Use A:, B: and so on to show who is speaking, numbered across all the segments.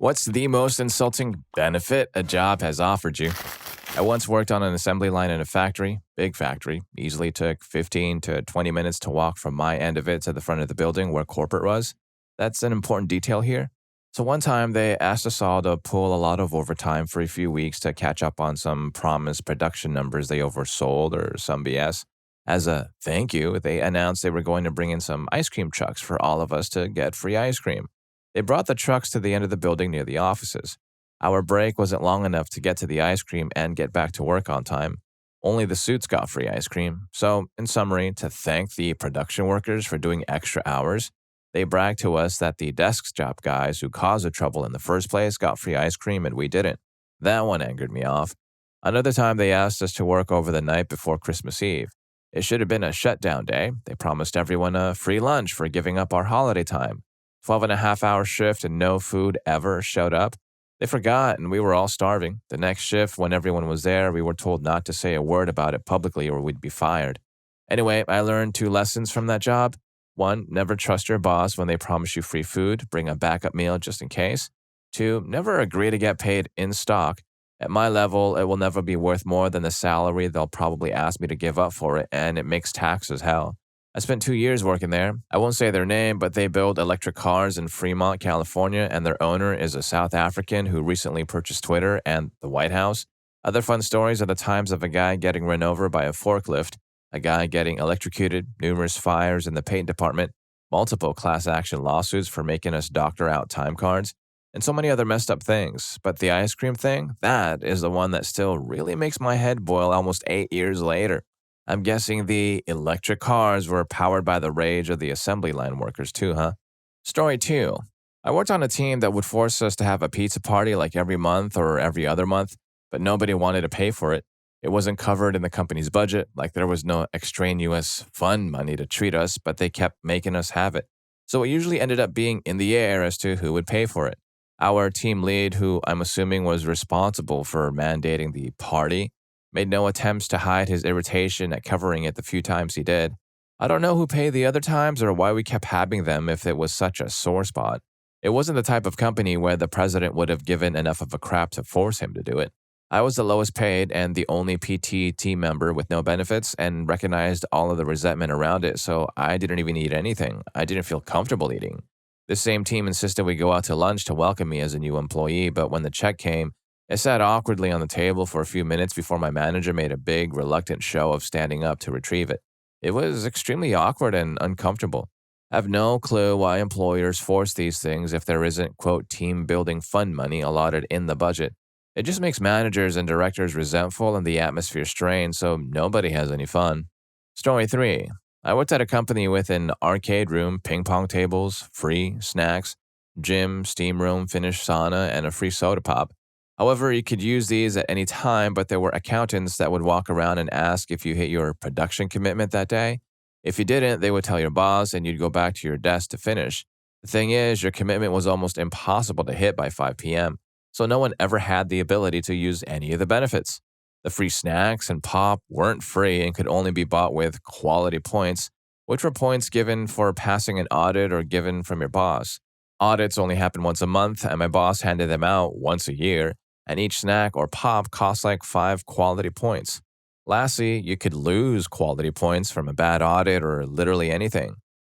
A: What's the most insulting benefit a job has offered you? I once worked on an assembly line in a factory, big factory. Easily took 15 to 20 minutes to walk from my end of it to the front of the building where corporate was. That's an important detail here. So one time they asked us all to pull a lot of overtime for a few weeks to catch up on some promised production numbers they oversold or some BS. As a thank you, they announced they were going to bring in some ice cream trucks for all of us to get free ice cream. They brought the trucks to the end of the building near the offices. Our break wasn't long enough to get to the ice cream and get back to work on time. Only the suits got free ice cream. So, in summary, to thank the production workers for doing extra hours, they bragged to us that the desk job guys who caused the trouble in the first place got free ice cream and we didn't. That one angered me off. Another time they asked us to work over the night before Christmas Eve. It should have been a shutdown day. They promised everyone a free lunch for giving up our holiday time. 12.5-hour shift and no food ever showed up. They forgot and we were all starving. The next shift, when everyone was there, we were told not to say a word about it publicly or we'd be fired. Anyway, I learned 2 lessons from that job. 1, never trust your boss when they promise you free food. Bring a backup meal just in case. 2, never agree to get paid in stock. At my level, it will never be worth more than the salary they'll probably ask me to give up for it, and it makes tax as hell. I spent 2 years working there. I won't say their name, but they build electric cars in Fremont, California, and their owner is a South African who recently purchased Twitter and the White House. Other fun stories are the times of a guy getting run over by a forklift, a guy getting electrocuted, numerous fires in the paint department, multiple class action lawsuits for making us doctor out time cards, and so many other messed up things. But the ice cream thing, that is the one that still really makes my head boil almost 8 years later. I'm guessing the electric cars were powered by the rage of the assembly line workers too, huh? Story 2. I worked on a team that would force us to have a pizza party like every month or every other month, but nobody wanted to pay for it. It wasn't covered in the company's budget, like there was no extraneous fun money to treat us, but they kept making us have it. So it usually ended up being in the air as to who would pay for it. Our team lead, who I'm assuming was responsible for mandating the party, made no attempts to hide his irritation at covering it the few times he did. I don't know who paid the other times or why we kept having them if it was such a sore spot. It wasn't the type of company where the president would have given enough of a crap to force him to do it. I was the lowest paid and the only PT team member with no benefits and recognized all of the resentment around it, so I didn't even eat anything. I didn't feel comfortable eating. The same team insisted we go out to lunch to welcome me as a new employee, but when the check came, it sat awkwardly on the table for a few minutes before my manager made a big, reluctant show of standing up to retrieve it. It was extremely awkward and uncomfortable. I have no clue why employers force these things if there isn't, quote, team-building fund money allotted in the budget. It just makes managers and directors resentful and the atmosphere strained, so nobody has any fun. Story 3. I worked at a company with an arcade room, ping pong tables, free snacks, gym, steam room, finished sauna, and a free soda pop. However, you could use these at any time, but there were accountants that would walk around and ask if you hit your production commitment that day. If you didn't, they would tell your boss and you'd go back to your desk to finish. The thing is, your commitment was almost impossible to hit by 5 p.m., so no one ever had the ability to use any of the benefits. The free snacks and pop weren't free and could only be bought with quality points, which were points given for passing an audit or given from your boss. Audits only happen once a month, and my boss handed them out once a year, and each snack or pop cost like 5 quality points. Lastly, you could lose quality points from a bad audit or literally anything.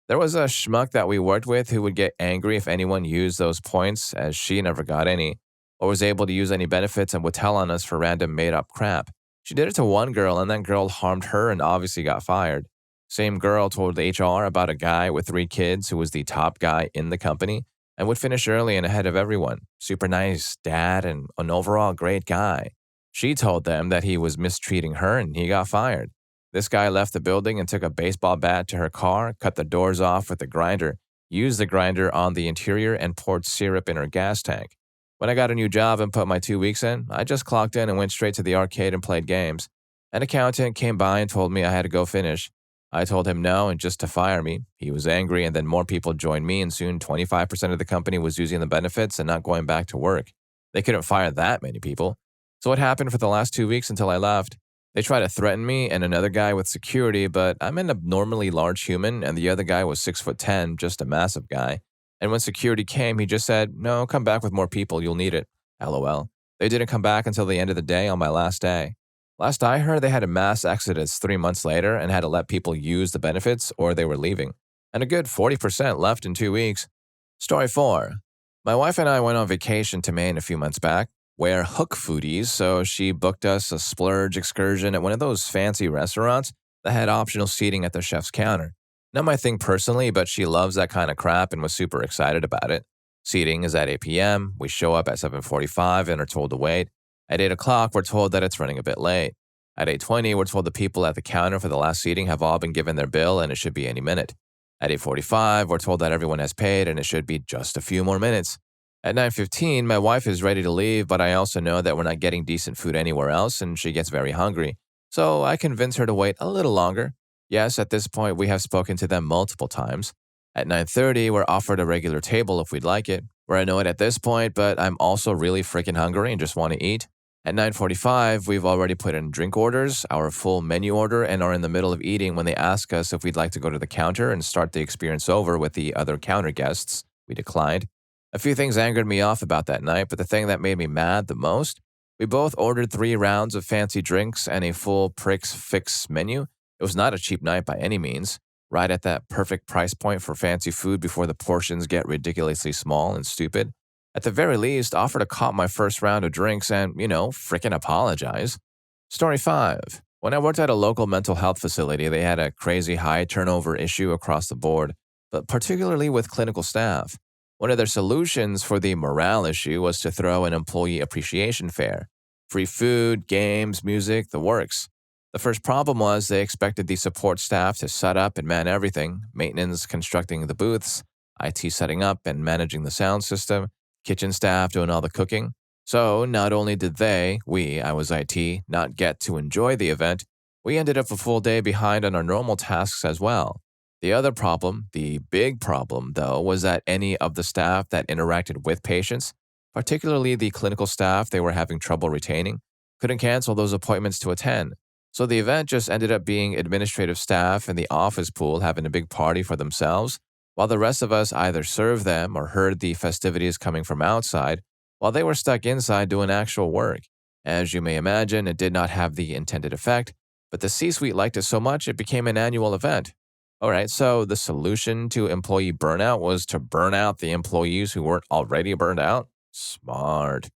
A: There was a schmuck that we worked with who would get angry if anyone used those points, as she never got any, or was able to use any benefits and would tell on us for random made-up crap. She did it to one girl, and that girl harmed her and obviously got fired. Same girl told HR about a guy with 3 kids who was the top guy in the company and would finish early and ahead of everyone. Super nice dad and an overall great guy. She told them that he was mistreating her and he got fired. This guy left the building and took a baseball bat to her car, cut the doors off with a grinder, used the grinder on the interior, and poured syrup in her gas tank. When I got a new job and put my 2 weeks in, I just clocked in and went straight to the arcade and played games. An accountant came by and told me I had to go finish. I told him no and just to fire me. He was angry, and then more people joined me, and soon 25% of the company was using the benefits and not going back to work. They couldn't fire that many people. So what happened for the last 2 weeks until I left? They tried to threaten me and another guy with security, but I'm an abnormally large human, and the other guy was 6'10", just a massive guy. And when security came, he just said, "No, come back with more people, you'll need it." LOL. They didn't come back until the end of the day on my last day. Last I heard, they had a mass exodus 3 months later and had to let people use the benefits or they were leaving. And a good 40% left in 2 weeks. Story 4. My wife and I went on vacation to Maine a few months back. We're hook foodies, so she booked us a splurge excursion at one of those fancy restaurants that had optional seating at the chef's counter. Not my thing personally, but she loves that kind of crap and was super excited about it. Seating is at 8 p.m. We show up at 7:45 and are told to wait. At 8 o'clock, we're told that it's running a bit late. At 8:20, we're told the people at the counter for the last seating have all been given their bill and it should be any minute. At 8:45, we're told that everyone has paid and it should be just a few more minutes. At 9:15, my wife is ready to leave, but I also know that we're not getting decent food anywhere else and she gets very hungry. So I convince her to wait a little longer. Yes, at this point, we have spoken to them multiple times. At 9:30, we're offered a regular table if we'd like it. We're annoyed at this point, but I'm also really freaking hungry and just want to eat. At 9:45, we've already put in drink orders, our full menu order, and are in the middle of eating when they ask us if we'd like to go to the counter and start the experience over with the other counter guests. We declined. A few things angered me off about that night, but the thing that made me mad the most, we both ordered 3 rounds of fancy drinks and a full Prix Fix menu. It was not a cheap night by any means, right at that perfect price point for fancy food before the portions get ridiculously small and stupid. At the very least, offer to cop my first round of drinks and, frickin' apologize. Story 5. When I worked at a local mental health facility, they had a crazy high turnover issue across the board, but particularly with clinical staff. One of their solutions for the morale issue was to throw an employee appreciation fair. Free food, games, music, the works. The first problem was they expected the support staff to set up and man everything, maintenance constructing the booths, IT setting up and managing the sound system, kitchen staff doing all the cooking. So not only did I was IT, not get to enjoy the event, we ended up a full day behind on our normal tasks as well. The other problem, the big problem though, was that any of the staff that interacted with patients, particularly the clinical staff they were having trouble retaining, couldn't cancel those appointments to attend. So the event just ended up being administrative staff in the office pool having a big party for themselves, while the rest of us either served them or heard the festivities coming from outside, while they were stuck inside doing actual work. As you may imagine, it did not have the intended effect, but the C-suite liked it so much it became an annual event. Alright, so the solution to employee burnout was to burn out the employees who weren't already burned out? Smart.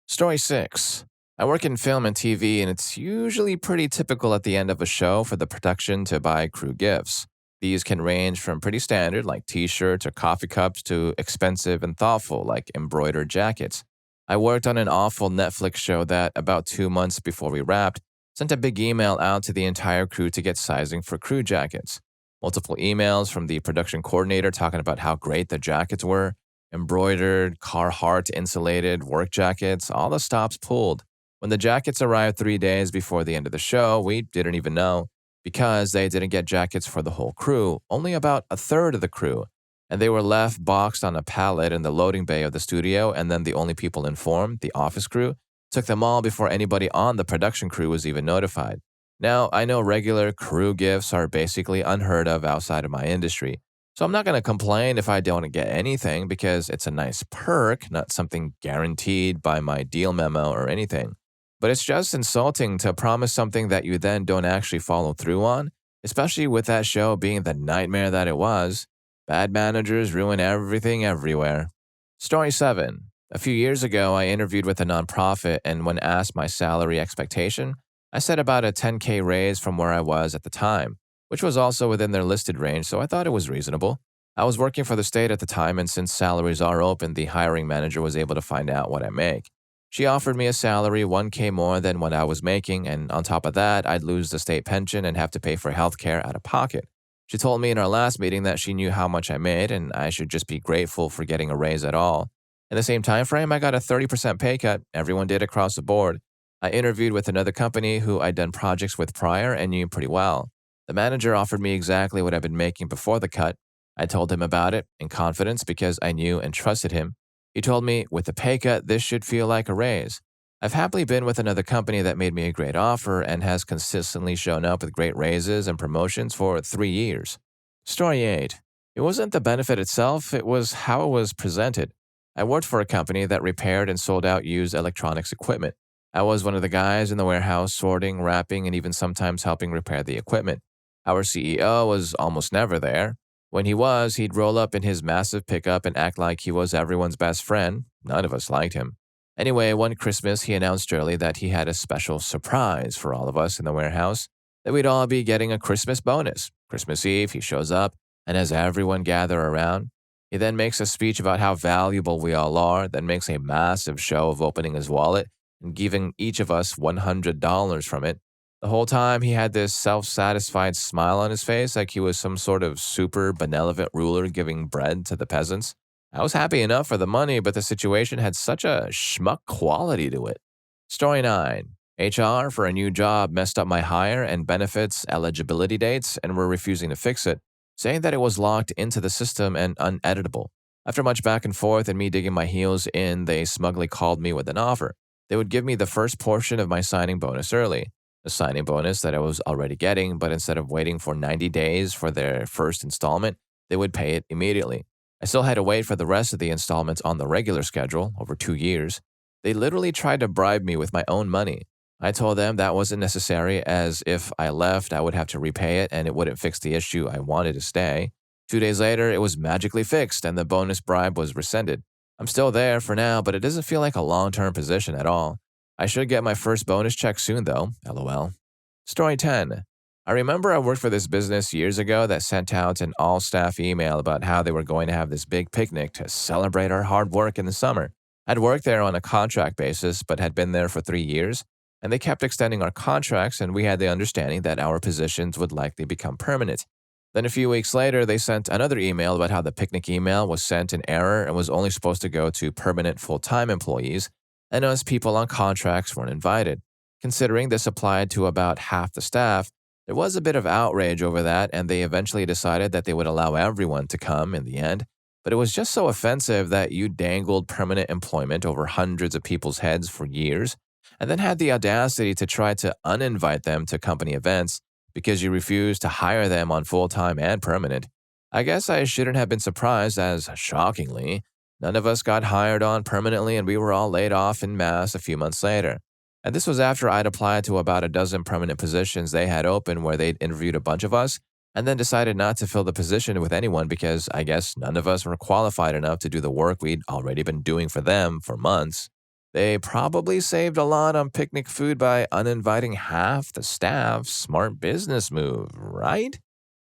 A: Story 6. I work in film and TV, and it's usually pretty typical at the end of a show for the production to buy crew gifts. These can range from pretty standard, like t-shirts or coffee cups, to expensive and thoughtful, like embroidered jackets. I worked on an awful Netflix show that, about 2 months before we wrapped, sent a big email out to the entire crew to get sizing for crew jackets. Multiple emails from the production coordinator talking about how great the jackets were, embroidered, Carhartt insulated work jackets, all the stops pulled. When the jackets arrived 3 days before the end of the show, we didn't even know, because they didn't get jackets for the whole crew, only about a third of the crew, and they were left boxed on a pallet in the loading bay of the studio, and then the only people informed, the office crew, took them all before anybody on the production crew was even notified. Now, I know regular crew gifts are basically unheard of outside of my industry, so I'm not going to complain if I don't get anything because it's a nice perk, not something guaranteed by my deal memo or anything. But it's just insulting to promise something that you then don't actually follow through on, especially with that show being the nightmare that it was. Bad managers ruin everything everywhere. Story 7. A few years ago, I interviewed with a nonprofit, and when asked my salary expectation, I said about a $10K raise from where I was at the time, which was also within their listed range, so I thought it was reasonable. I was working for the state at the time, and since salaries are open, the hiring manager was able to find out what I make. She offered me a salary $1K more than what I was making, and on top of that, I'd lose the state pension and have to pay for healthcare out of pocket. She told me in our last meeting that she knew how much I made, and I should just be grateful for getting a raise at all. In the same time frame, I got a 30% pay cut. Everyone did across the board. I interviewed with another company who I'd done projects with prior and knew pretty well. The manager offered me exactly what I'd been making before the cut. I told him about it in confidence because I knew and trusted him. He told me, with the pay cut, this should feel like a raise. I've happily been with another company that made me a great offer and has consistently shown up with great raises and promotions for 3 years. Story 8. It wasn't the benefit itself, it was how it was presented. I worked for a company that repaired and sold out used electronics equipment. I was one of the guys in the warehouse sorting, wrapping, and even sometimes helping repair the equipment. Our CEO was almost never there. When he was, he'd roll up in his massive pickup and act like he was everyone's best friend. None of us liked him. Anyway, one Christmas, he announced early that he had a special surprise for all of us in the warehouse, that we'd all be getting a Christmas bonus. Christmas Eve, he shows up, and as everyone gather around, he then makes a speech about how valuable we all are, then makes a massive show of opening his wallet and giving each of us $100 from it. The whole time, he had this self-satisfied smile on his face like he was some sort of super benevolent ruler giving bread to the peasants. I was happy enough for the money, but the situation had such a schmuck quality to it. Story 9. HR for a new job messed up my hire and benefits eligibility dates and were refusing to fix it, saying that it was locked into the system and uneditable. After much back and forth and me digging my heels in, they smugly called me with an offer. They would give me the first portion of my signing bonus early, a signing bonus that I was already getting, but instead of waiting for 90 days for their first installment, they would pay it immediately. I still had to wait for the rest of the installments on the regular schedule, over 2 years. They literally tried to bribe me with my own money. I told them that wasn't necessary, as if I left, I would have to repay it and it wouldn't fix the issue I wanted to stay. 2 days later, it was magically fixed and the bonus bribe was rescinded. I'm still there for now, but it doesn't feel like a long-term position at all. I should get my first bonus check soon, though, lol. Story 10. I remember I worked for this business years ago that sent out an all-staff email about how they were going to have this big picnic to celebrate our hard work in the summer. I'd worked there on a contract basis, but had been there for 3 years, and they kept extending our contracts, and we had the understanding that our positions would likely become permanent. Then a few weeks later, they sent another email about how the picnic email was sent in error and was only supposed to go to permanent full-time employees, and us people on contracts weren't invited. Considering this applied to about half the staff, there was a bit of outrage over that, and they eventually decided that they would allow everyone to come in the end. But it was just so offensive that you dangled permanent employment over hundreds of people's heads for years, and then had the audacity to try to uninvite them to company events because you refused to hire them on full-time and permanent. I guess I shouldn't have been surprised, as, shockingly, none of us got hired on permanently and we were all laid off en masse a few months later. And this was after I'd applied to about a dozen permanent positions they had open where they'd interviewed a bunch of us and then decided not to fill the position with anyone because I guess none of us were qualified enough to do the work we'd already been doing for them for months. They probably saved a lot on picnic food by uninviting half the staff. Smart business move, right?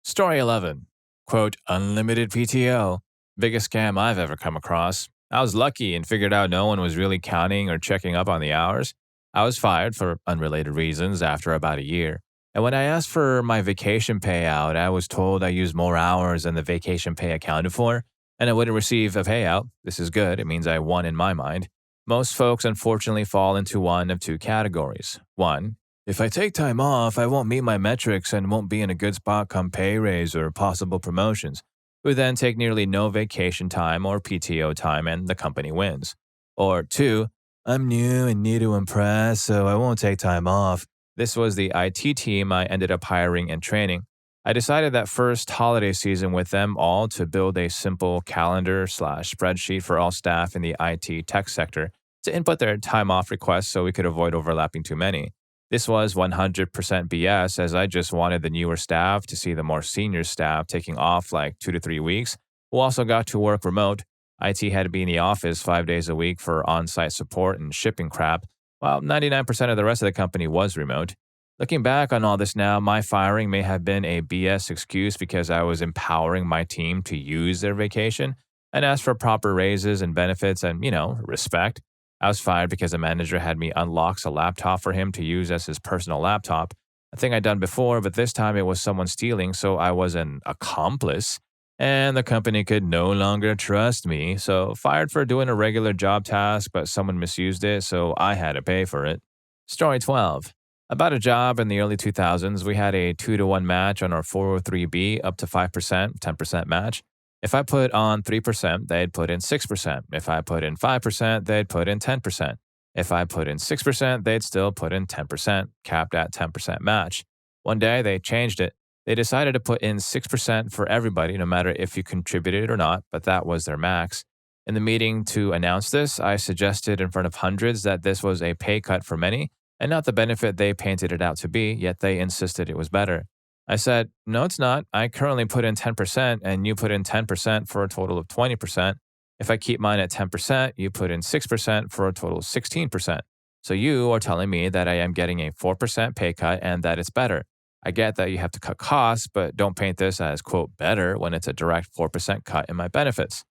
A: Story 11. Quote, unlimited PTO. Biggest scam I've ever come across. I was lucky and figured out no one was really counting or checking up on the hours. I was fired for unrelated reasons after about a year. And when I asked for my vacation payout, I was told I used more hours than the vacation pay accounted for, and I wouldn't receive a payout. This is good. It means I won in my mind. Most folks unfortunately fall into one of two categories. 1, if I take time off, I won't meet my metrics and won't be in a good spot come pay raise or possible promotions. We then take nearly no vacation time or PTO time and the company wins. Or 2, I'm new and need to impress, so I won't take time off. This was the IT team I ended up hiring and training. I decided that first holiday season with them all to build a simple calendar/spreadsheet for all staff in the IT tech sector to input their time off requests so we could avoid overlapping too many. This was 100% BS, as I just wanted the newer staff to see the more senior staff taking off like 2 to 3 weeks, who also got to work remote. IT had to be in the office 5 days a week for on-site support and shipping crap, while 99% of the rest of the company was remote. Looking back on all this now, my firing may have been a BS excuse because I was empowering my team to use their vacation and ask for proper raises and benefits and, respect. I was fired because a manager had me unlock a laptop for him to use as his personal laptop, a thing I'd done before, but this time it was someone stealing, so I was an accomplice, and the company could no longer trust me, so fired for doing a regular job task, but someone misused it, so I had to pay for it. Story 12. About a job in the early 2000s, we had a 2-to-1 match on our 403B up to 5%, 10% match. If I put on 3%, they'd put in 6%. If I put in 5%, they'd put in 10%. If I put in 6%, they'd still put in 10%, capped at 10% match. One day, they changed it. They decided to put in 6% for everybody, no matter if you contributed or not, but that was their max. In the meeting to announce this, I suggested in front of hundreds that this was a pay cut for many and not the benefit they painted it out to be, yet they insisted it was better. I said, no, it's not. I currently put in 10% and you put in 10% for a total of 20%. If I keep mine at 10%, you put in 6% for a total of 16%. So you are telling me that I am getting a 4% pay cut and that it's better. I get that you have to cut costs, but don't paint this as, quote, better when it's a direct 4% cut in my benefits.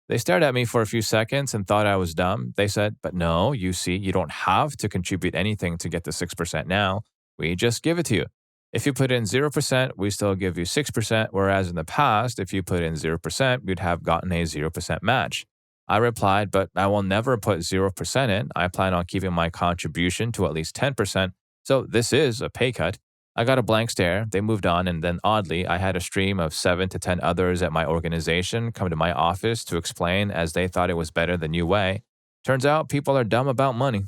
A: They stared at me for a few seconds and thought I was dumb. They said, but no, you see, you don't have to contribute anything to get the 6% now. We just give it to you. If you put in 0%, we still give you 6%, whereas in the past, if you put in 0%, you'd have gotten a 0% match. I replied, but I will never put 0% in. I plan on keeping my contribution to at least 10%, so this is a pay cut. I got a blank stare. They moved on, and then oddly, I had a stream of 7 to 10 others at my organization come to my office to explain as they thought it was better the new way. Turns out people are dumb about money.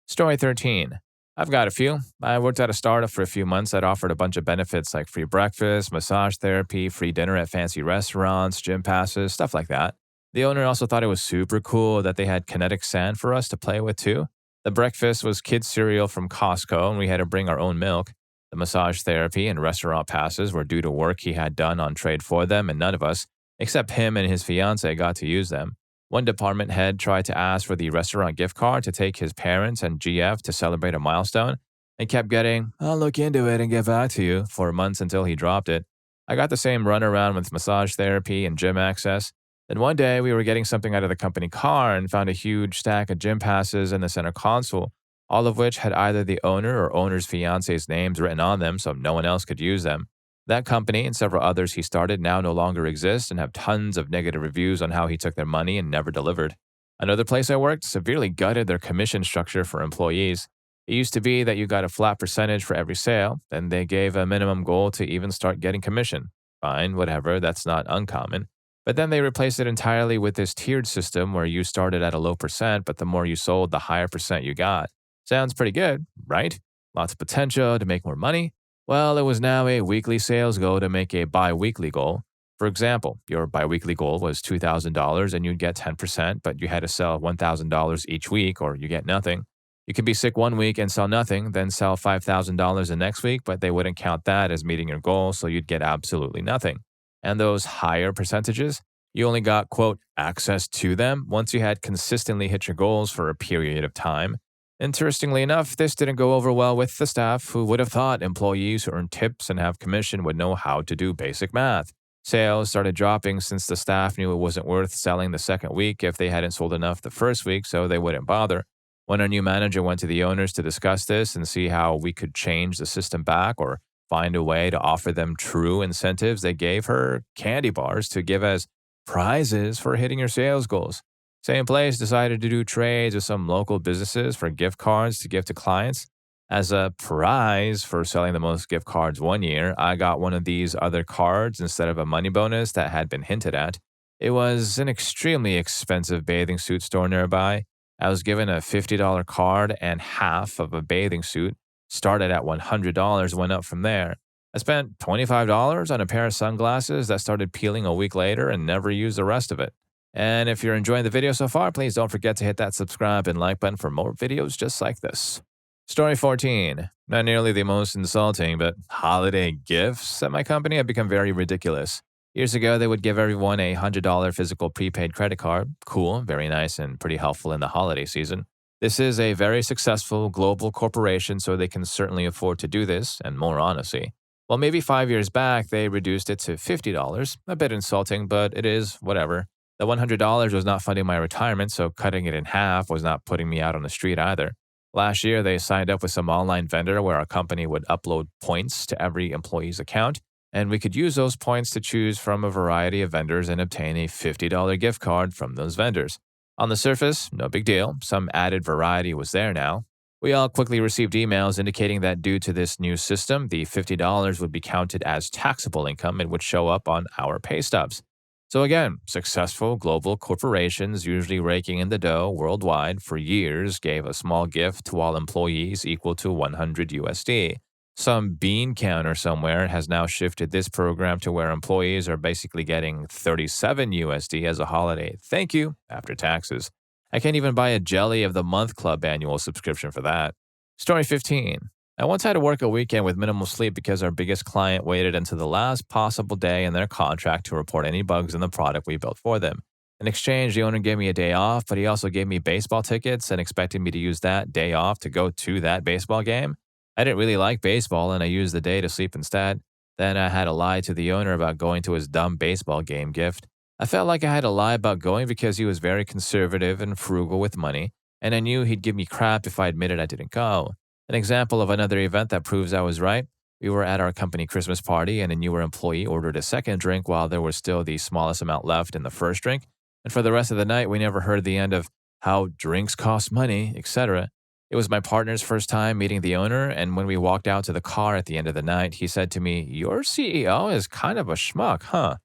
A: Story 13. I've got a few. I worked at a startup for a few months that offered a bunch of benefits like free breakfast, massage therapy, free dinner at fancy restaurants, gym passes, stuff like that. The owner also thought it was super cool that they had kinetic sand for us to play with too. The breakfast was kids' cereal from Costco, and we had to bring our own milk. The massage therapy and restaurant passes were due to work he had done on trade for them, and none of us, except him and his fiancée, got to use them. One department head tried to ask for the restaurant gift card to take his parents and GF to celebrate a milestone, and kept getting, I'll look into it and get back to you, for months until he dropped it. I got the same runaround with massage therapy and gym access. Then one day we were getting something out of the company car and found a huge stack of gym passes in the center console, all of which had either the owner or owner's fiance's names written on them so no one else could use them. That company and several others he started now no longer exist and have tons of negative reviews on how he took their money and never delivered. Another place I worked severely gutted their commission structure for employees. It used to be that you got a flat percentage for every sale, then they gave a minimum goal to even start getting commission. Fine, whatever, that's not uncommon. But then they replaced it entirely with this tiered system where you started at a low percent, but the more you sold, the higher percent you got. Sounds pretty good, right? Lots of potential to make more money. Well, it was now a weekly sales goal to make a bi-weekly goal. For example, your bi-weekly goal was $2,000 and you'd get 10%, but you had to sell $1,000 each week or you get nothing. You could be sick one week and sell nothing, then sell $5,000 the next week, but they wouldn't count that as meeting your goal, so you'd get absolutely nothing. And those higher percentages, you only got, quote, access to them once you had consistently hit your goals for a period of time. Interestingly enough, this didn't go over well with the staff, who would have thought employees who earn tips and have commission would know how to do basic math. Sales started dropping since the staff knew it wasn't worth selling the second week if they hadn't sold enough the first week, so they wouldn't bother. When our new manager went to the owners to discuss this and see how we could change the system back or find a way to offer them true incentives, they gave her candy bars to give as prizes for hitting your sales goals. Same place decided to do trades with some local businesses for gift cards to give to clients. As a prize for selling the most gift cards one year, I got one of these other cards instead of a money bonus that had been hinted at. It was an extremely expensive bathing suit store nearby. I was given a $50 card and half of a bathing suit. Started at $100, went up from there. I spent $25 on a pair of sunglasses that started peeling a week later and never used the rest of it. And if you're enjoying the video so far, please don't forget to hit that subscribe and like button for more videos just like this. Story 14. Not nearly the most insulting, but holiday gifts at my company have become very ridiculous. Years ago, they would give everyone a $100 physical prepaid credit card. Cool, very nice, and pretty helpful in the holiday season. This is a very successful global corporation, so they can certainly afford to do this, and more honestly. Well, maybe 5 years back, they reduced it to $50. A bit insulting, but it is whatever. The $100 was not funding my retirement, so cutting it in half was not putting me out on the street either. Last year, they signed up with some online vendor where our company would upload points to every employee's account, and we could use those points to choose from a variety of vendors and obtain a $50 gift card from those vendors. On the surface, no big deal. Some added variety was there now. We all quickly received emails indicating that due to this new system, the $50 would be counted as taxable income and would show up on our pay stubs. So again, successful global corporations usually raking in the dough worldwide for years gave a small gift to all employees equal to $100 USD. Some bean counter somewhere has now shifted this program to where employees are basically getting 37 USD as a holiday. Thank you, after taxes. I can't even buy a Jelly of the Month Club annual subscription for that. Story 15. I once had to work a weekend with minimal sleep because our biggest client waited until the last possible day in their contract to report any bugs in the product we built for them. In exchange, the owner gave me a day off, but he also gave me baseball tickets and expected me to use that day off to go to that baseball game. I didn't really like baseball and I used the day to sleep instead. Then I had to lie to the owner about going to his dumb baseball game gift. I felt like I had to lie about going because he was very conservative and frugal with money, and I knew he'd give me crap if I admitted I didn't go. An example of another event that proves I was right: we were at our company Christmas party and a newer employee ordered a second drink while there was still the smallest amount left in the first drink, and for the rest of the night we never heard the end of how drinks cost money, etc. It was my partner's first time meeting the owner, and when we walked out to the car at the end of the night, he said to me, "Your CEO is kind of a schmuck, huh?"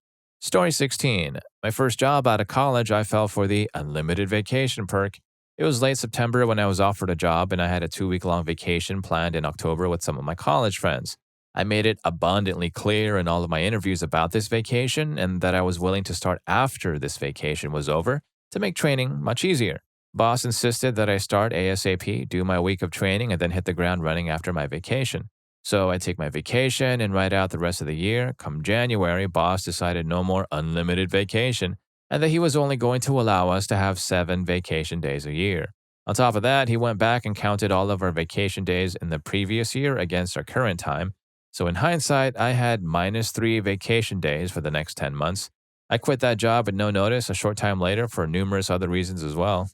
A: Story 16. My first job out of college, I fell for the unlimited vacation perk. It was late September when I was offered a job, and I had a 2-week-long vacation planned in October with some of my college friends. I made it abundantly clear in all of my interviews about this vacation and that I was willing to start after this vacation was over to make training much easier. Boss insisted that I start ASAP, do my week of training, and then hit the ground running after my vacation. So I take my vacation and ride out the rest of the year. Come January, boss decided no more unlimited vacation and that he was only going to allow us to have 7 vacation days a year. On top of that, he went back and counted all of our vacation days in the previous year against our current time. So in hindsight, I had -3 vacation days for the next 10 months. I quit that job at no notice a short time later for numerous other reasons as well.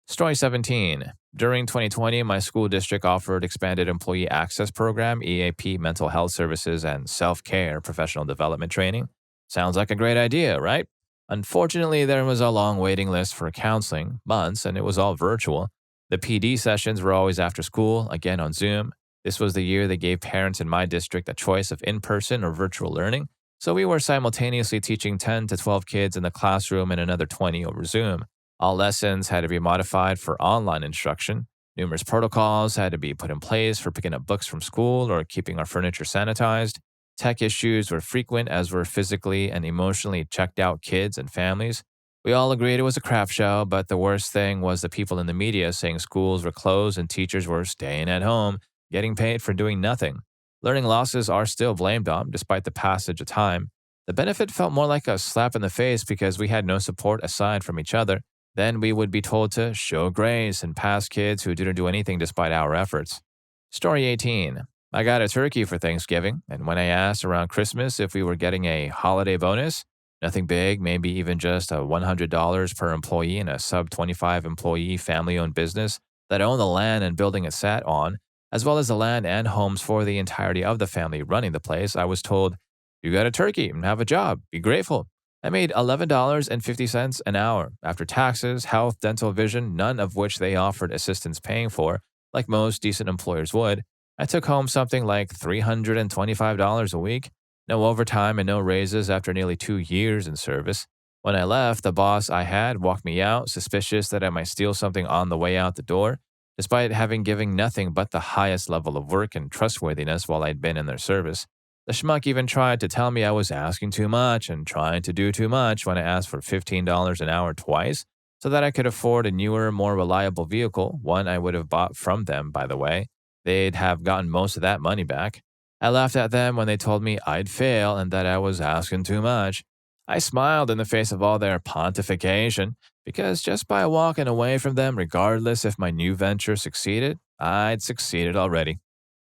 A: Story 17. During 2020, my school district offered expanded employee access program, EAP mental health services, and self-care professional development training. Sounds like a great idea, right? Unfortunately, there was a long waiting list for counseling, months, and it was all virtual. The PD sessions were always after school, again on Zoom. This was the year they gave parents in my district a choice of in-person or virtual learning, so we were simultaneously teaching 10 to 12 kids in the classroom and another 20 over Zoom. All lessons had to be modified for online instruction. Numerous protocols had to be put in place for picking up books from school or keeping our furniture sanitized. Tech issues were frequent as were physically and emotionally checked out kids and families. We all agreed it was a crap show, but the worst thing was the people in the media saying schools were closed and teachers were staying at home, getting paid for doing nothing. Learning losses are still blamed on, despite the passage of time. The benefit felt more like a slap in the face because we had no support aside from each other. Then we would be told to show grace and pass kids who didn't do anything despite our efforts. Story 18. I got a turkey for Thanksgiving, and when I asked around Christmas if we were getting a holiday bonus, nothing big, maybe even just a $100 per employee in a sub-25 employee family-owned business that owned the land and building it sat on, as well as the land and homes for the entirety of the family running the place, I was told, "You got a turkey and have a job. Be grateful." I made $11.50 an hour after taxes, health, dental, vision, none of which they offered assistance paying for, like most decent employers would. I took home something like $325 a week, no overtime and no raises after nearly 2 years in service. When I left, the boss I had walked me out, suspicious that I might steal something on the way out the door, despite having given nothing but the highest level of work and trustworthiness while I'd been in their service. The schmuck even tried to tell me I was asking too much and trying to do too much when I asked for $15 an hour twice so that I could afford a newer, more reliable vehicle, one I would have bought from them, by the way. They'd have gotten most of that money back. I laughed at them when they told me I'd fail and that I was asking too much. I smiled in the face of all their pontification because just by walking away from them, regardless if my new venture succeeded, I'd succeeded already.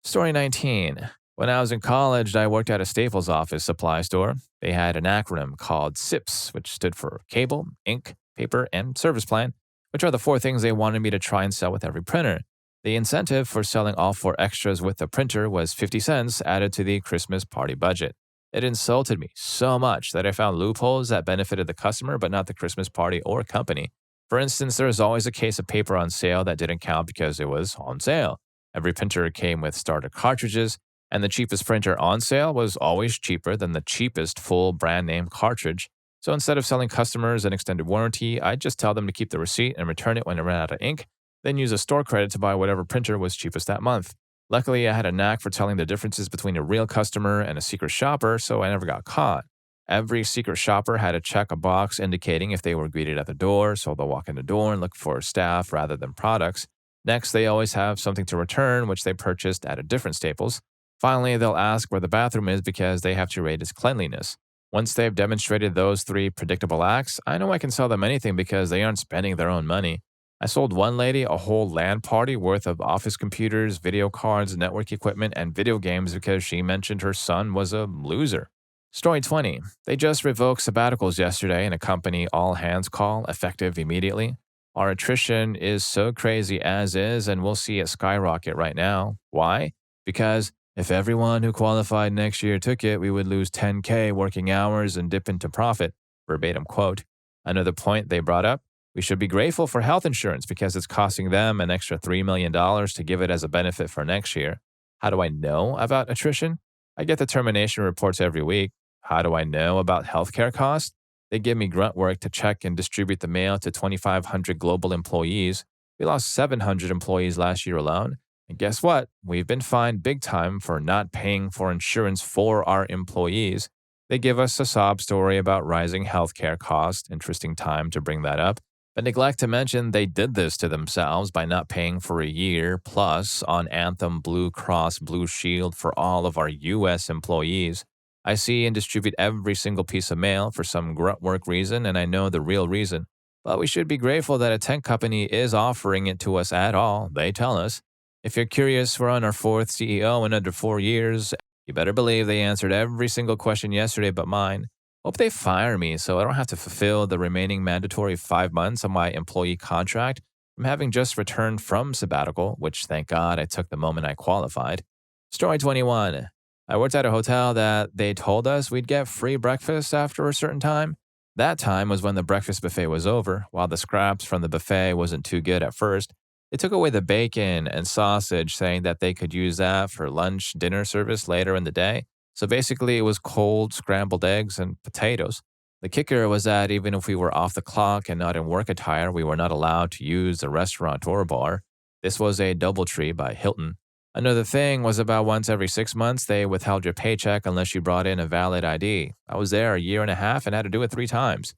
A: Story 19. When I was in college, I worked at a Staples office supply store. They had an acronym called SIPS, which stood for Cable, Ink, Paper, and Service Plan, which are the 4 things they wanted me to try and sell with every printer. The incentive for selling all 4 extras with the printer was 50 cents added to the Christmas party budget. It insulted me so much that I found loopholes that benefited the customer but not the Christmas party or company. For instance, there was always a case of paper on sale that didn't count because it was on sale. Every printer came with starter cartridges, and the cheapest printer on sale was always cheaper than the cheapest full brand name cartridge. So instead of selling customers an extended warranty, I'd just tell them to keep the receipt and return it when it ran out of ink, then use a store credit to buy whatever printer was cheapest that month. Luckily, I had a knack for telling the differences between a real customer and a secret shopper, so I never got caught. Every secret shopper had to check a box indicating if they were greeted at the door, so they'll walk in the door and look for staff rather than products. Next, they always have something to return, which they purchased at a different Staples. Finally, they'll ask where the bathroom is because they have to rate its cleanliness. Once they've demonstrated those three predictable acts, I know I can sell them anything because they aren't spending their own money. I sold one lady a whole LAN party worth of office computers, video cards, network equipment, and video games because she mentioned her son was a loser. Story 20. They just revoked sabbaticals yesterday in a company all hands call, effective immediately. Our attrition is so crazy as is, and we'll see it skyrocket right now. Why? Because if everyone who qualified next year took it, we would lose 10K working hours and dip into profit. Verbatim quote. Another point they brought up, we should be grateful for health insurance because it's costing them an extra $3 million to give it as a benefit for next year. How do I know about attrition? I get the termination reports every week. How do I know about healthcare costs? They give me grunt work to check and distribute the mail to 2,500 global employees. We lost 700 employees last year alone. And guess what? We've been fined big time for not paying for insurance for our employees. They give us a sob story about rising healthcare costs. Interesting time to bring that up. But neglect to mention they did this to themselves by not paying for a year plus on Anthem, Blue Cross, Blue Shield for all of our U.S. employees. I see and distribute every single piece of mail for some grunt work reason, and I know the real reason. But we should be grateful that a tech company is offering it to us at all, they tell us. If you're curious, we're on our fourth CEO in under 4 years. You better believe they answered every single question yesterday but mine. Hope they fire me so I don't have to fulfill the remaining mandatory 5 months of my employee contract from having just returned from sabbatical, which thank God I took the moment I qualified. Story 21. I worked at a hotel that they told us we'd get free breakfast after a certain time. That time was when the breakfast buffet was over. While the scraps from the buffet wasn't too good at first, they took away the bacon and sausage, saying that they could use that for lunch, dinner service later in the day. So basically, it was cold, scrambled eggs and potatoes. The kicker was that even if we were off the clock and not in work attire, we were not allowed to use the restaurant or bar. This was a DoubleTree by Hilton. Another thing was about once every 6 months, they withheld your paycheck unless you brought in a valid ID. I was there a year and a half and had to do it 3 times.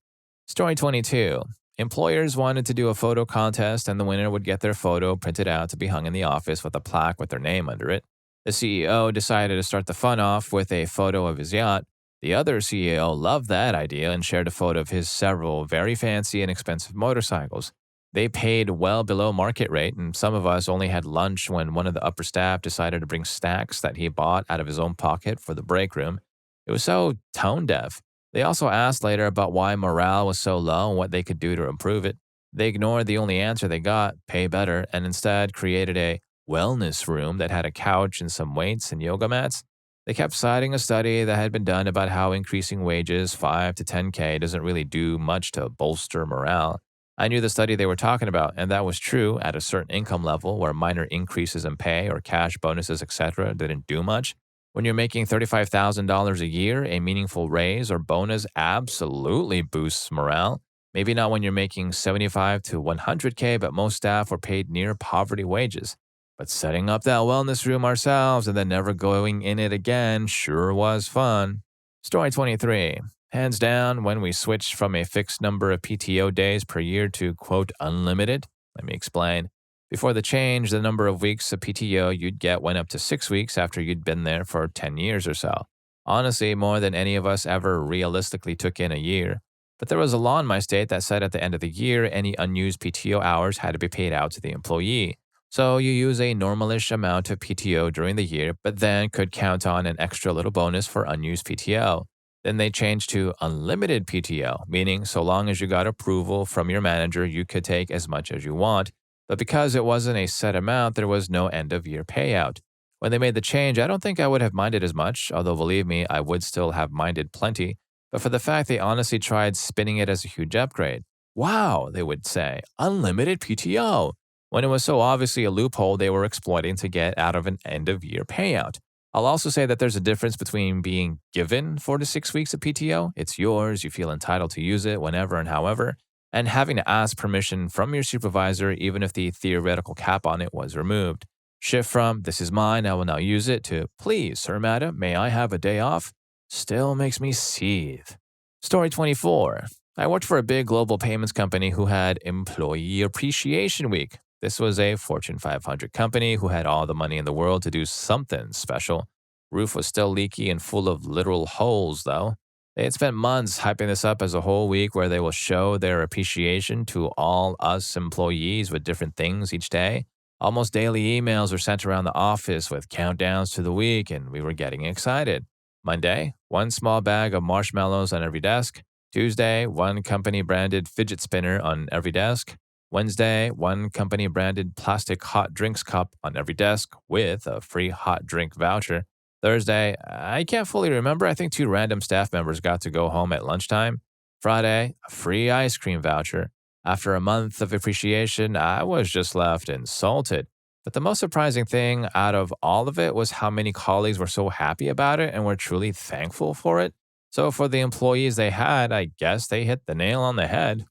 A: Story 22. Employers wanted to do a photo contest and the winner would get their photo printed out to be hung in the office with a plaque with their name under it. The CEO decided to start the fun off with a photo of his yacht. The other CEO loved that idea and shared a photo of his several very fancy and expensive motorcycles. They paid well below market rate, and some of us only had lunch when one of the upper staff decided to bring stacks that he bought out of his own pocket for the break room. It was so tone deaf. They also asked later about why morale was so low and what they could do to improve it. They ignored the only answer they got, pay better, and instead created a wellness room that had a couch and some weights and yoga mats. They kept citing a study that had been done about how increasing wages 5 to 10K doesn't really do much to bolster morale. I knew the study they were talking about, and that was true at a certain income level where minor increases in pay or cash bonuses, etc. didn't do much. When you're making $35,000 a year, a meaningful raise or bonus absolutely boosts morale. Maybe not when you're making 75 to 100K, but most staff were paid near poverty wages. But setting up that wellness room ourselves and then never going in it again sure was fun. Story 23. Hands down, when we switched from a fixed number of PTO days per year to, quote, unlimited. Let me explain. Before the change, the number of weeks of PTO you'd get went up to 6 weeks after you'd been there for 10 years or so. Honestly, more than any of us ever realistically took in a year. But there was a law in my state that said at the end of the year, any unused PTO hours had to be paid out to the employee. So you use a normalish amount of PTO during the year, but then could count on an extra little bonus for unused PTO. Then they changed to unlimited PTO, meaning so long as you got approval from your manager, you could take as much as you want. But because it wasn't a set amount, there was no end-of-year payout. When they made the change, I don't think I would have minded as much, although believe me, I would still have minded plenty, but for the fact they honestly tried spinning it as a huge upgrade. Wow, they would say, unlimited PTO, when it was so obviously a loophole they were exploiting to get out of an end-of-year payout. I'll also say that there's a difference between being given 4 to 6 weeks of PTO, it's yours, you feel entitled to use it whenever and however, and having to ask permission from your supervisor even if the theoretical cap on it was removed. Shift from "this is mine, I will now use it" to "please, sir, madam, may I have a day off?" still makes me seethe. Story 24. I worked for a big global payments company who had Employee Appreciation Week. This was a Fortune 500 company who had all the money in the world to do something special. Roof was still leaky and full of literal holes, though. They had spent months hyping this up as a whole week where they will show their appreciation to all us employees with different things each day. Almost daily emails were sent around the office with countdowns to the week, and we were getting excited. Monday, one small bag of marshmallows on every desk. Tuesday, one company branded fidget spinner on every desk. Wednesday, one company branded plastic hot drinks cup on every desk with a free hot drink voucher. Thursday, I can't fully remember. I think 2 random staff members got to go home at lunchtime. Friday, a free ice cream voucher. After a month of appreciation, I was just left insulted. But the most surprising thing out of all of it was how many colleagues were so happy about it and were truly thankful for it. So for the employees they had, I guess they hit the nail on the head.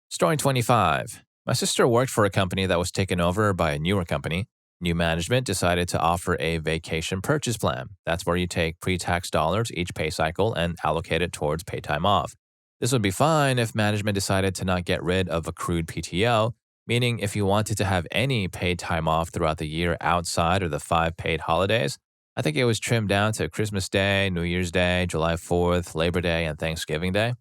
A: Story 25. My sister worked for a company that was taken over by a newer company. New management decided to offer a vacation purchase plan. That's where you take pre-tax dollars each pay cycle and allocate it towards paid time off. This would be fine if management decided to not get rid of accrued PTO, meaning if you wanted to have any paid time off throughout the year outside of the 5 paid holidays. I think it was trimmed down to Christmas Day, New Year's Day, July 4th, Labor Day, and Thanksgiving Day.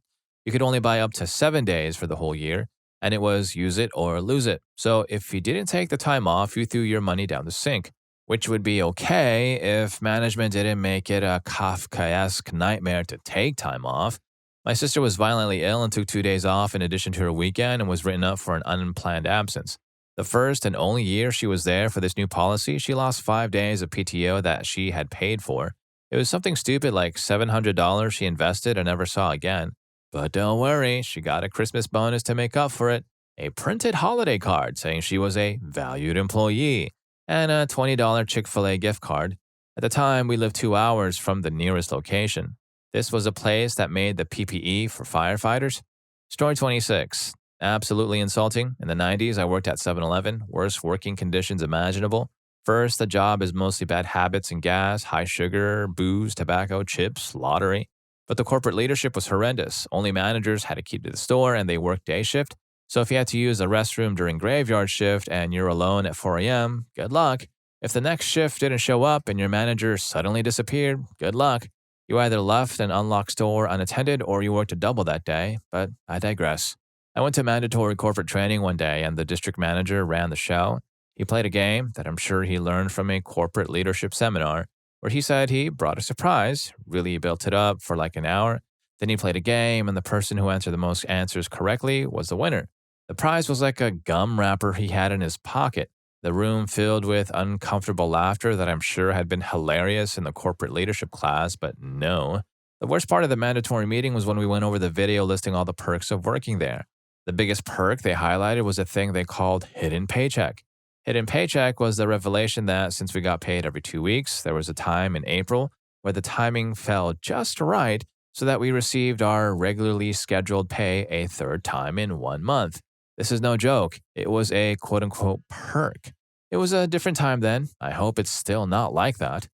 A: You could only buy up to 7 days for the whole year, and it was use it or lose it. So if you didn't take the time off, you threw your money down the sink, which would be okay if management didn't make it a Kafkaesque nightmare to take time off. My sister was violently ill and took 2 days off in addition to her weekend and was written up for an unplanned absence. The first and only year she was there for this new policy, she lost 5 days of PTO that she had paid for. It was something stupid like $700 she invested and never saw again. But don't worry, she got a Christmas bonus to make up for it, a printed holiday card saying she was a valued employee, and a $20 Chick-fil-A gift card. At the time, we lived 2 hours from the nearest location. This was a place that made the PPE for firefighters. Story 26. Absolutely insulting. In the 90s, I worked at 7-Eleven, worst working conditions imaginable. First, the job is mostly bad habits and gas, high sugar, booze, tobacco, chips, lottery. But the corporate leadership was horrendous. Only managers had a key to the store and they worked day shift. So if you had to use the restroom during graveyard shift and you're alone at 4 a.m., good luck. If the next shift didn't show up and your manager suddenly disappeared, good luck. You either left an unlocked store unattended or you worked a double that day, but I digress. I went to mandatory corporate training one day and the district manager ran the show. He played a game that I'm sure he learned from a corporate leadership seminar where he said he brought a surprise, really built it up for like an hour. Then he played a game and the person who answered the most answers correctly was the winner. The prize was like a gum wrapper he had in his pocket. The room filled with uncomfortable laughter that I'm sure had been hilarious in the corporate leadership class, but no. The worst part of the mandatory meeting was when we went over the video listing all the perks of working there. The biggest perk they highlighted was a thing they called hidden paycheck. Hidden paycheck was the revelation that since we got paid every 2 weeks, there was a time in April where the timing fell just right so that we received our regularly scheduled pay a third time in 1 month. This is no joke. It was a quote-unquote perk. It was a different time then. I hope it's still not like that.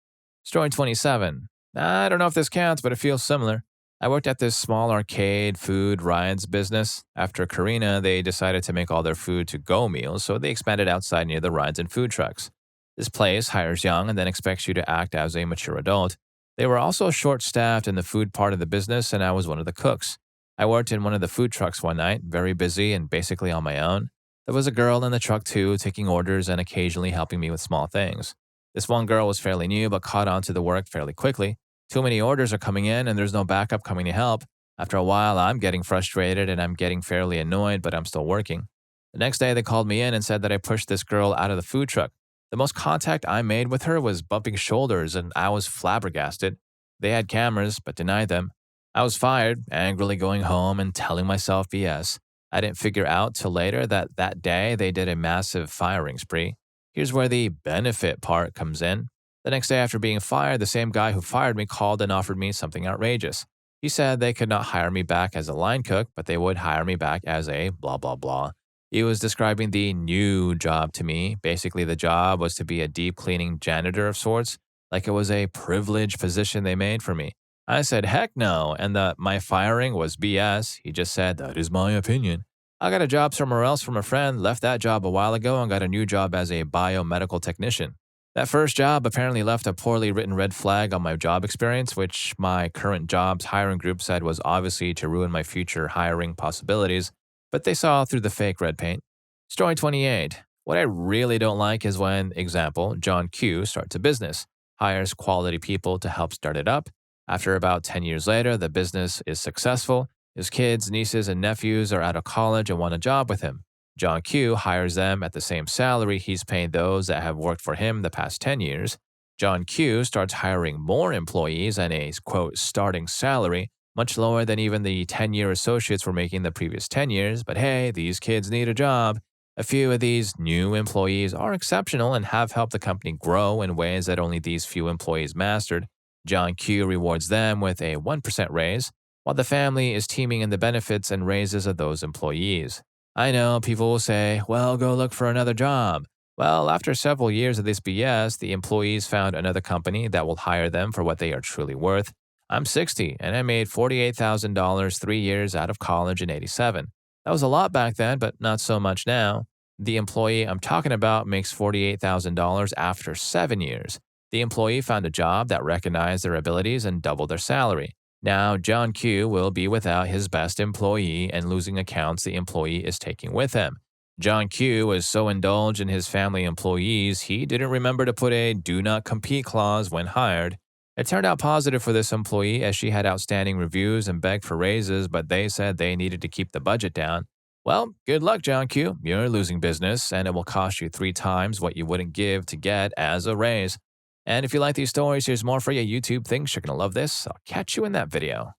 A: Story 27. I don't know if this counts, but it feels similar. I worked at this small arcade food rides business. After Karina, they decided to make all their food to-go meals, so they expanded outside near the rides and food trucks. This place hires young and then expects you to act as a mature adult. They were also short-staffed in the food part of the business, and I was one of the cooks. I worked in one of the food trucks one night, very busy and basically on my own. There was a girl in the truck too, taking orders and occasionally helping me with small things. This one girl was fairly new but caught on to the work fairly quickly. Too many orders are coming in and there's no backup coming to help. After a while, I'm getting frustrated and I'm getting fairly annoyed, but I'm still working. The next day, they called me in and said that I pushed this girl out of the food truck. The most contact I made with her was bumping shoulders and I was flabbergasted. They had cameras, but denied them. I was fired, angrily going home and telling myself BS. I didn't figure out till later that day they did a massive firing spree. Here's where the benefit part comes in. The next day after being fired, the same guy who fired me called and offered me something outrageous. He said they could not hire me back as a line cook, but they would hire me back as a blah, blah, blah. He was describing the new job to me. Basically, the job was to be a deep cleaning janitor of sorts, like it was a privileged position they made for me. I said, heck no, and that my firing was BS. He just said, that is my opinion. I got a job somewhere else from a friend, left that job a while ago, and got a new job as a biomedical technician. That first job apparently left a poorly written red flag on my job experience, which my current job's hiring group said was obviously to ruin my future hiring possibilities, but they saw through the fake red paint. Story 28. What I really don't like is when, example, John Q starts a business, hires quality people to help start it up. After about 10 years later, the business is successful. His kids, nieces, and nephews are out of college and want a job with him. John Q hires them at the same salary he's paying those that have worked for him the past 10 years. John Q starts hiring more employees at a, quote, starting salary, much lower than even the 10-year associates were making the previous 10 years, but hey, these kids need a job. A few of these new employees are exceptional and have helped the company grow in ways that only these few employees mastered. John Q rewards them with a 1% raise, while the family is teaming in the benefits and raises of those employees. I know people will say, well, go look for another job. Well, after several years of this BS, the employees found another company that will hire them for what they are truly worth. I'm 60, and I made $48,000 3 years out of college in '87. That was a lot back then, but not so much now. The employee I'm talking about makes $48,000 after 7 years. The employee found a job that recognized their abilities and doubled their salary. Now, John Q will be without his best employee and losing accounts the employee is taking with him. John Q was so indulged in his family employees, he didn't remember to put a do not compete clause when hired. It turned out positive for this employee as she had outstanding reviews and begged for raises, but they said they needed to keep the budget down. Well, good luck, John Q. You're losing business, and it will cost you 3 times what you wouldn't give to get as a raise. And if you like these stories, here's more for you. YouTube thinks you're going to love this. I'll catch you in that video.